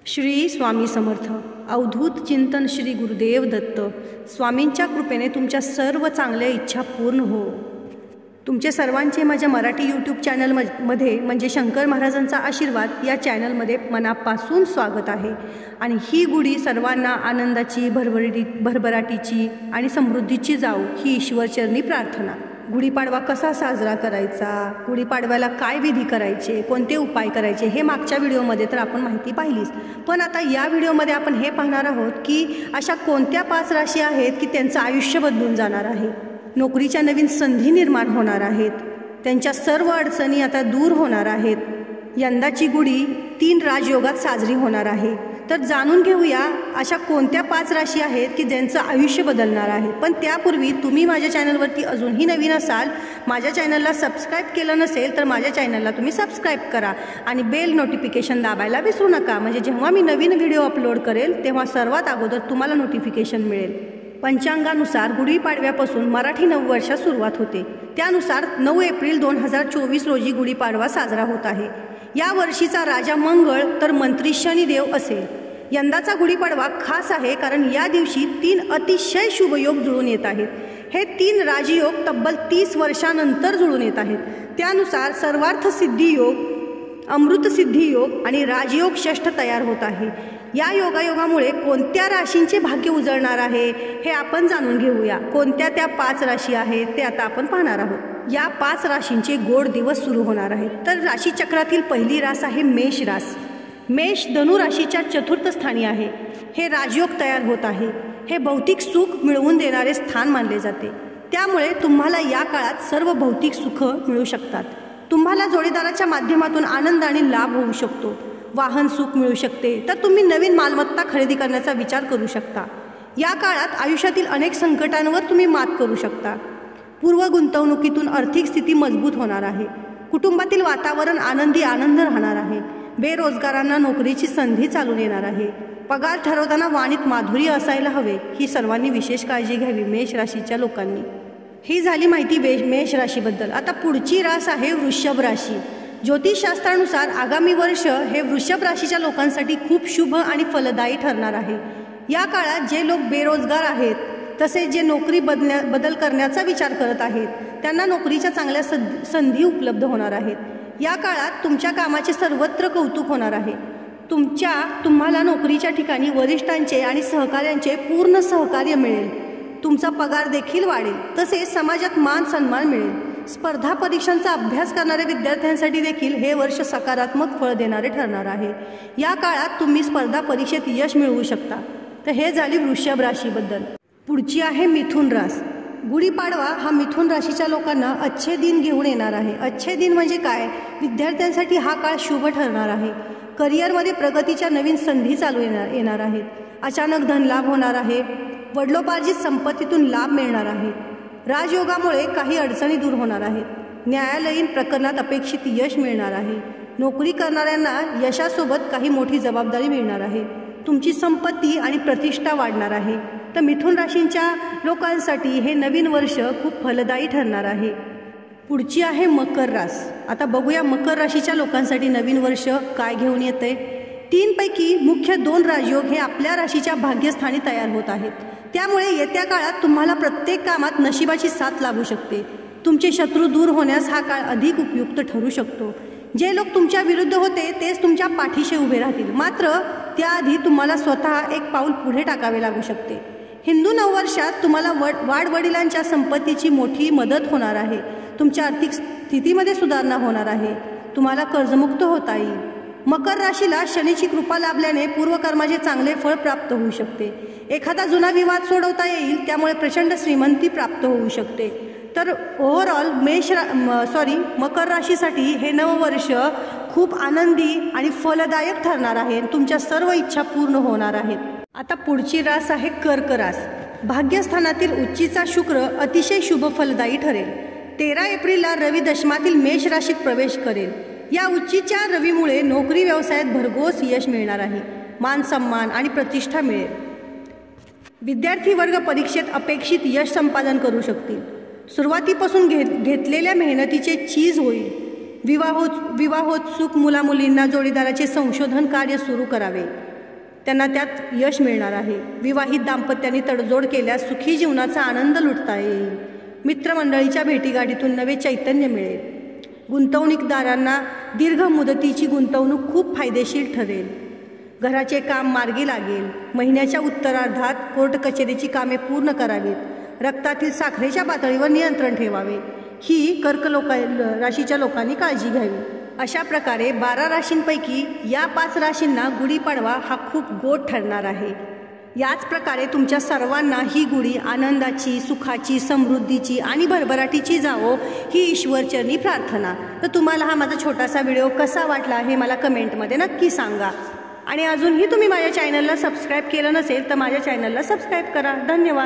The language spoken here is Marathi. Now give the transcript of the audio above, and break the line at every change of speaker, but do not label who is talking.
श्री स्वामी समर्थ. अवधूत चिंतन श्री गुरुदेव दत्त. स्वामींच्या कृपेने तुमच्या सर्व चांगल्या इच्छा पूर्ण हो. तुमचे सर्वांचे माझ्या मराठी यूट्यूब चॅनलमध्ये म्हणजे शंकर महाराजांचा आशीर्वाद या चॅनलमध्ये मनापासून स्वागत आहे. आणि ही गुढी सर्वांना आनंदाची, भरभराटीची आणि समृद्धीची जाऊ ही ईश्वरचरणी प्रार्थना. गुढीपाडवा कसा साजरा करायचा, गुढीपाडव्याला काय विधी करायचे, कोणते उपाय करायचे हे मागच्या व्हिडिओमध्ये तर आपण माहिती पाहिलीच. पण आता या व्हिडिओमध्ये आपण हे पाहणार आहोत की अशा कोणत्या 5 राशी आहेत की त्यांचं आयुष्य बदलून जाणार आहे. नोकरीच्या नवीन संधी निर्माण होणार आहेत. त्यांच्या सर्व अडचणी आता दूर होणार आहेत. यंदाची गुढी 3 राजयोगात साजरी होणार आहे. तर जाणून घेऊया अशा कोणत्या 5 राशी आहेत की ज्यांचं आयुष्य बदलणार आहे. पण त्यापूर्वी तुम्ही माझ्या चॅनलवरती अजूनही नवीन असाल, माझ्या चॅनलला सबस्क्राईब केलं नसेल तर माझ्या चॅनलला तुम्ही सबस्क्राईब करा आणि बेल नोटिफिकेशन दाबायला विसरू नका. म्हणजे जेव्हा मी नवीन व्हिडिओ अपलोड करेल तेव्हा सर्वात अगोदर तुम्हाला नोटिफिकेशन मिळेल. पंचांगानुसार गुढीपाडव्यापासून मराठी नववर्षास सुरुवात होते. त्यानुसार 9 एप्रिल 2024 रोजी गुढीपाडवा साजरा होत आहे. या वर्षीचा राजा मंगळ तर मंत्री शनिदेव असेल. यंदाचा गुढीपाडवा खास आहे कारण या दिवशी 3 अतिशय शुभयोग जुळून येत आहेत. हे 3 राजयोग तब्बल 30 वर्षानंतर जुळून येत आहेत. त्यानुसार सर्वार्थ सिद्धी योग, अमृत सिद्धी योग आणि राजयोग षष्ठ तयार होत आहे. या योगायोगामुळे कोणत्या राशींचे भाग्य उजळणार आहे हे आपण जाणून घेऊया. कोणत्या त्या 5 राशी आहेत ते आता आपण पाहणार आहोत. या 5 राशींचे गोड दिवस सुरू होणार आहेत. तर राशीचक्रातील पहिली रास आहे मेष रास. मेष धनु राशीच्या चतुर्थ स्थानी आहे. हे राजयोग तयार होत आहे. हे भौतिक सुख मिळवून देणारे स्थान मानले जाते. त्यामुळे तुम्हाला या काळात सर्व भौतिक सुख मिळू शकतात. तुम्हाला जोडीदाराच्या माध्यमातून आनंद आणि लाभ होऊ शकतो. वाहन सुख मिळू शकते. तर तुम्ही नवीन मालमत्ता खरेदी करण्याचा विचार करू शकता. या काळात आयुष्यातील अनेक संकटांवर तुम्ही मात करू शकता. पूर्व गुंतवणुकीतून आर्थिक स्थिती मजबूत होणार आहे. कुटुंबातील वातावरण आनंद राहणार आहे. बेरोजगारांना नोकरीची संधी चालून येणार आहे. पगार ठरवताना वाणीत माधुर्य असायला हवे, ही सर्वांनी विशेष काळजी घ्यावी मेष राशीच्या लोकांनी. ही झाली माहिती मेष राशीबद्दल. आता पुढची रास आहे वृषभ राशी. ज्योतिषशास्त्रानुसार आगामी वर्ष हे वृषभ राशीच्या लोकांसाठी खूप शुभ आणि फलदायी ठरणार आहे. या काळात जे लोक बेरोजगार आहेत तसेच जे नोकरी बदल करण्याचा विचार करत आहेत त्यांना नोकरीच्या चांगल्या संधी उपलब्ध होणार आहेत. या काळात तुमच्या कामाचे सर्वत्र कौतुक होणार आहे. तुम्हाला नोकरीच्या ठिकाणी वरिष्ठांचे आणि सहकाऱ्यांचे पूर्ण सहकार्य मिळेल. तुमचा पगार देखील वाढेल. तसेच समाजात मान सन्मान मिळेल. स्पर्धा परीक्षांचा अभ्यास करणाऱ्या विद्यार्थ्यांसाठी देखील हे वर्ष सकारात्मक फळ देणारे ठरणार आहे. या काळात तुम्ही स्पर्धा परीक्षेत यश मिळवू शकता. तर हे झाली वृषभ राशीबद्दल. पुढची आहे मिथुन रास. गुढीपाडवा हा मिथुन राशीच्या लोकांना अच्छे दिन घेऊन येणार आहे. अच्छे दिन म्हणजे काय? विद्यार्थ्यांसाठी हा काळ शुभ ठरणार आहे. करिअरमध्ये प्रगतीच्या नवीन संधी चालू येणार आहेत. अचानक धनलाभ होणार आहे. वडिलोपार्जित संपत्तीतून लाभ मिळणार आहे. राजयोगामुळे काही अडचणी दूर होणार आहेत. न्यायालयीन प्रकरणात अपेक्षित यश मिळणार आहे. नोकरी करणाऱ्यांना यशासोबत काही मोठी जबाबदारी मिळणार आहे. तुमची संपत्ती आणि प्रतिष्ठा वाढणार आहे. तर मिथुन राशींच्या लोकांसाठी हे नवीन वर्ष खूप फलदायी ठरणार आहे. पुढची आहे मकर रास. आता बघूया मकर राशीच्या लोकांसाठी नवीन वर्ष काय घेऊन येते. 3 पैकी मुख्य 2 राजयोग हे आपल्या राशीच्या भाग्यस्थानी तयार होत आहेत. त्यामुळे येत्या काळात तुम्हाला प्रत्येक कामात नशिबाची साथ लाभू शकते. तुमचे शत्रू दूर होण्यास हा काळ अधिक उपयुक्त ठरू शकतो. जे लोक तुमच्या विरुद्ध होते तेच तुमच्या पाठीशी उभे राहतील. मात्र त्याआधी तुम्हाला स्वतः एक पाऊल पुढे टाकावे लागू शकते. हिंदू नववर्षात तुम्हाला वाडवडिलांच्या संपत्तीची मोठी मदत होणार आहे. तुमच्या आर्थिक स्थितीमध्ये सुधारणा होणार आहे. तुम्हाला कर्जमुक्त होता येईल. मकर राशीला शनीची कृपा लाभल्याने पूर्वकर्माचे चांगले फळ प्राप्त होऊ शकते. एखादा जुना विवाद सोडवता येईल. त्यामुळे प्रचंड श्रीमंती प्राप्त होऊ शकते. तर ओव्हरऑल मकर राशीसाठी हे नववर्ष खूप आनंदी आणि फलदायक ठरणार आहे. तुमच्या सर्व इच्छा पूर्ण होणार आहेत. आता पुढची रास आहे कर्क रास. भाग्यस्थानातील उच्चीचा शुक्र अतिशय शुभ फलदायी ठरेल. 13 एप्रिलला रवी दशमातील मेष राशीत प्रवेश करेल. या उच्चीच्या रवीमुळे नोकरी व्यवसायात भरघोस यश मिळणार आहे. मान सन्मान आणि प्रतिष्ठा मिळेल. विद्यार्थी वर्ग परीक्षेत अपेक्षित यश संपादन करू शकतील. सुरुवातीपासून घेतलेल्या मेहनतीचे चीज होईल. विवाहोत्सुक मुलामुलींना जोडीदाराचे संशोधन कार्य सुरू करावे. त्यांना त्यात यश मिळणार आहे। विवाहित दाम्पत्यांनी तडजोड केल्यास सुखी जीवनाचा आनंद लुटता येईल। मित्रमंडळीच्या भेटीगाठीतून नवे चैतन्य मिळेल। गुंतवणूकदारांना दीर्घ मुदतीची गुंतवणूक खूप फायदेशीर ठरेल। घराचे काम मार्गी लागेल। महिन्याच्या उत्तरार्धात कोर्ट कचेरीची कामे पूर्ण करावीत। रक्तातील साखरेच्या पातळीवर नियंत्रण ठेवावे, ही कर्क राशीच्या लोकांनी काळजी घ्यावी। अशा प्रकारे 12 राशींपैकी या 5 राशींना गुढीपाडवा हा खूप गोड ठरणार आहे। याच प्रकारे तुमच्या सर्वांना ही गुढी आनंदाची, सुखाची, समृद्धीची आणि भरभराटीची जावो ही ईश्वरचरणी प्रार्थना। तर तुम्हाला हा माझा छोटासा व्हिडिओ कसा वाटला हे मला कमेंटमध्ये नक्की सांगा। आणि अजूनही तुम्ही माझ्या चॅनलला सबस्क्राईब केलं नसेल तर माझ्या चॅनलला सबस्क्राईब करा। धन्यवाद।